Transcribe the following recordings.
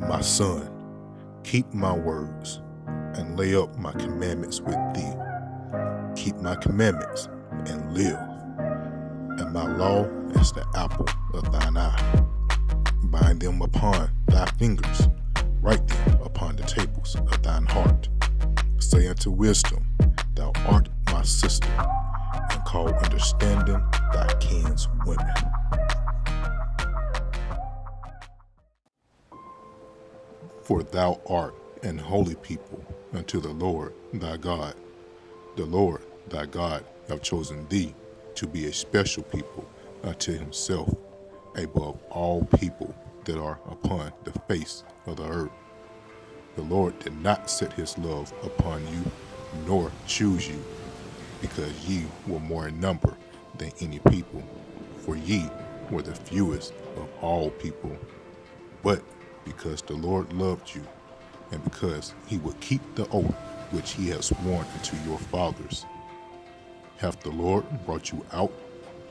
My son, keep my words and lay up my commandments with thee. Keep my commandments and live, and my law is the apple of thine eye. Bind them upon thy fingers, write them upon the tables of thine heart. Say unto wisdom, thou art my sister, and call understanding thy kinswomen. For thou art an holy people unto the Lord thy God. The Lord thy God hath chosen thee to be a special people unto himself, above all people that are upon the face of the earth. The Lord did not set his love upon you, nor choose you, because ye were more in number than any people, for ye were the fewest of all people. But because the Lord loved you, and because he would keep the oath which he has sworn unto your fathers, hath the Lord brought you out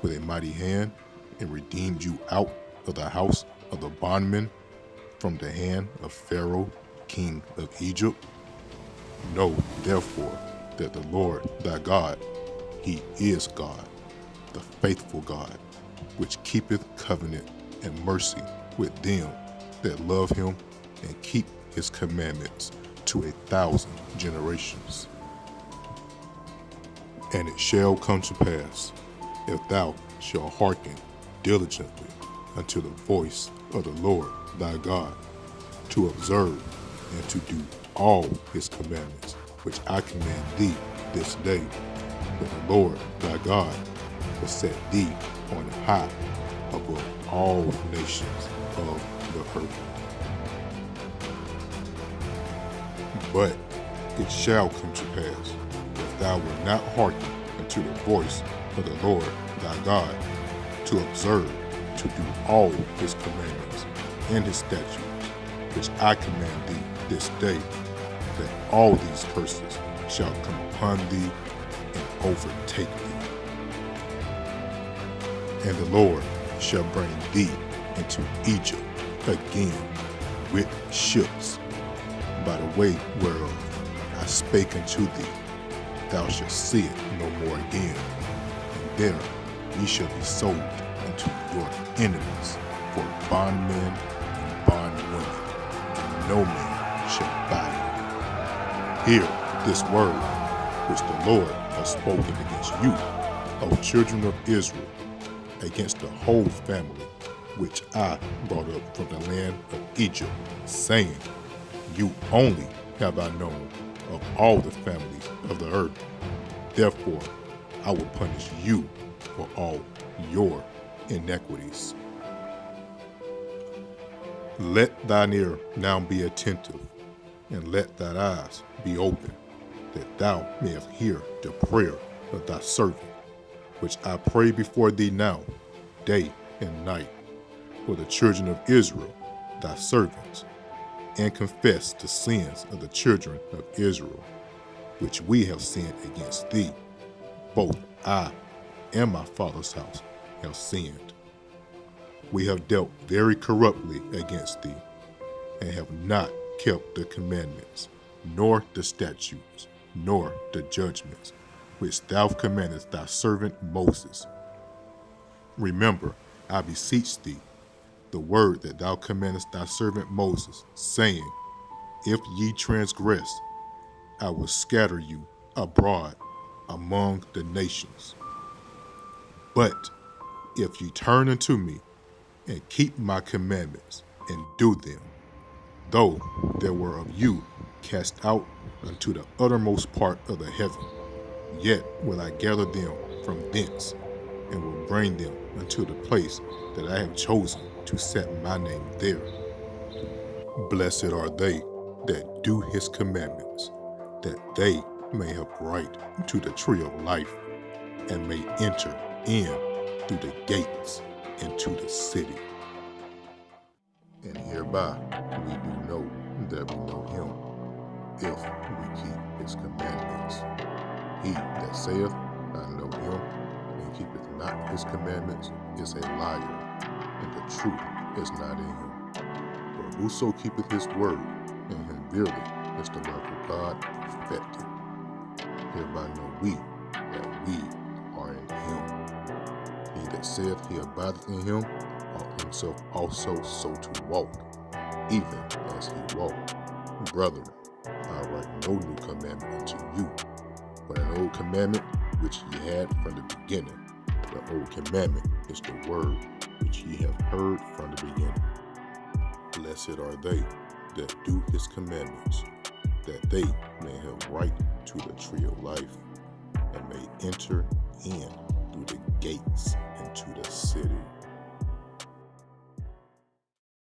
with a mighty hand, and redeemed you out of the house of the bondman, from the hand of Pharaoh, king of Egypt. Know therefore that the Lord thy God, he is God, the faithful God, which keepeth covenant and mercy with them that love him and keep his commandments to 1,000 generations. And it shall come to pass, if thou shalt hearken diligently unto the voice of the Lord thy God, to observe and to do all his commandments, which I command thee this day, that the Lord thy God will set thee on high above all nations of the earth. But it shall come to pass, if thou wilt not hearken unto the voice of the Lord thy God, to observe, to do all his commandments and his statutes, which I command thee this day, that all these curses shall come upon thee and overtake thee. And the Lord shall bring thee into Egypt again with ships, by the way whereof I spake unto thee. Thou shalt see it no more again, and there ye shall be sold unto your enemies for bondmen and bondwomen, and no man shall buy you. Hear this word which the Lord has spoken against you, O children of Israel, against the whole family which I brought up from the land of Egypt, saying, you only have I known of all the families of the earth. Therefore, I will punish you for all your iniquities. Let thine ear now be attentive, and let thine eyes be open, that thou mayest hear the prayer of thy servant, which I pray before thee now, day and night, for the children of Israel, thy servants, and confess the sins of the children of Israel, which we have sinned against thee. Both I and my father's house have sinned. We have dealt very corruptly against thee, and have not kept the commandments, nor the statutes, nor the judgments, which thou commandest thy servant Moses. Remember, I beseech thee, the word that thou commandest thy servant Moses, saying, if ye transgress, I will scatter you abroad among the nations. But if ye turn unto me, and keep my commandments, and do them, though there were of you cast out unto the uttermost part of the heaven, yet will I gather them from thence, and will bring them unto the place that I have chosen to set my name there. Blessed are they that do his commandments, that they may have right to the tree of life, and may enter in through the gates into the city. And hereby we do know that we know him, if we keep his commandments. He that saith, I know him, and keepeth not his commandments, is a liar, and the truth is not in him. For whoso keepeth his word, in him verily is the love of God perfected. Hereby know we that we are in him. He that saith he abideth in him ought himself also so to walk, even as he walked. Brethren, I write no new commandment unto you, but an old commandment which ye had from the beginning. The old commandment is the word which ye have heard from the beginning. Blessed are they that do his commandments, that they may have right to the tree of life, and may enter in through the gates into the city.